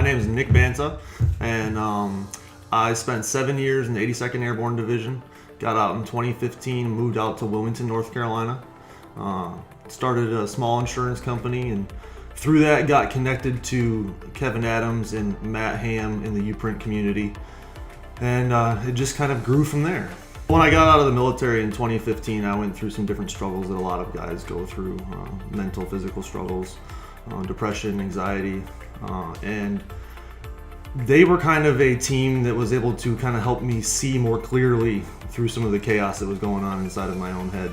name is Nick Banta, and I spent 7 years in the 82nd Airborne Division. Got out in 2015, moved out to Wilmington, North Carolina. Started a small insurance company, and through that got connected to Kevin Adams and Matt Ham in the U-Print community, and it just kind of grew from there. When I got out of the military in 2015, I went through some different struggles that a lot of guys go through, mental, physical struggles, depression, anxiety, and they were kind of a team that was able to kind of help me see more clearly through some of the chaos that was going on inside of my own head.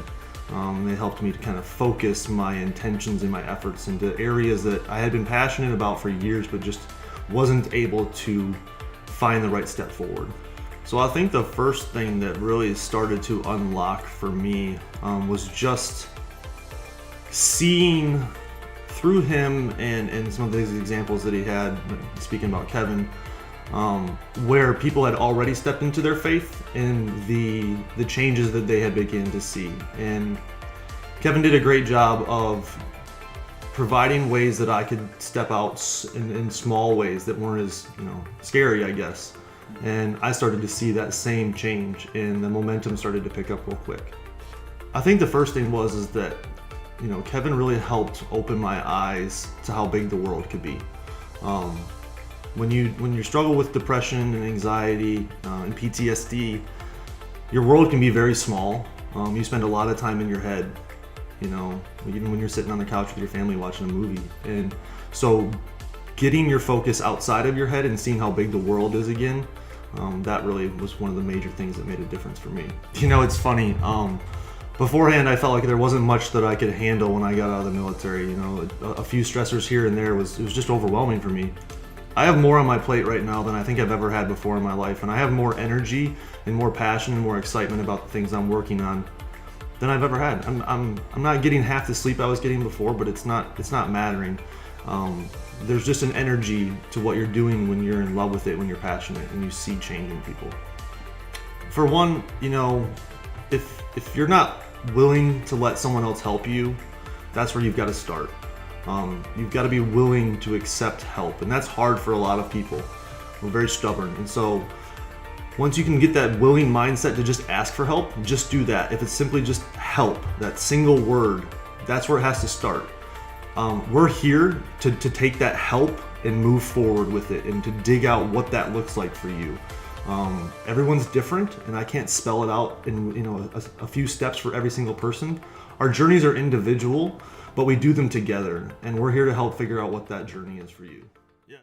They helped me to kind of focus my intentions and my efforts into areas that I had been passionate about for years, but just wasn't able to find the right step forward. So I think the first thing that really started to unlock for me was just seeing through him and some of these examples that he had, speaking about Kevin, where people had already stepped into their faith and the changes that they had begun to see. And Kevin did a great job of providing ways that I could step out in small ways that weren't as scary, I guess. And I started to see that same change, and the momentum started to pick up real quick. I think the first thing is that Kevin really helped open my eyes to how big the world could be. When you struggle with depression and anxiety and PTSD, your world can be very small. You spend a lot of time in your head, even when you're sitting on the couch with your family watching a movie. And so getting your focus outside of your head and seeing how big the world is again, that really was one of the major things that made a difference for me. It's funny. Beforehand, I felt like there wasn't much that I could handle when I got out of the military. A few stressors here and there, it was just overwhelming for me. I have more on my plate right now than I think I've ever had before in my life, and I have more energy and more passion and more excitement about the things I'm working on than I've ever had. I'm not getting half the sleep I was getting before, but it's not mattering. There's just an energy to what you're doing when you're in love with it, when you're passionate and you see change in people. For one, if you're not willing to let someone else help you, that's where you've got to start. You've got to be willing to accept help, and that's hard for a lot of people. We're very stubborn, and so once you can get that willing mindset to just ask for help, just do that. If it's simply just help, that single word, that's where it has to start. We're here to take that help and move forward with it and to dig out what that looks like for you. Everyone's different, and I can't spell it out in a few steps for every single person. Our journeys are individual, but we do them together, and we're here to help figure out what that journey is for you.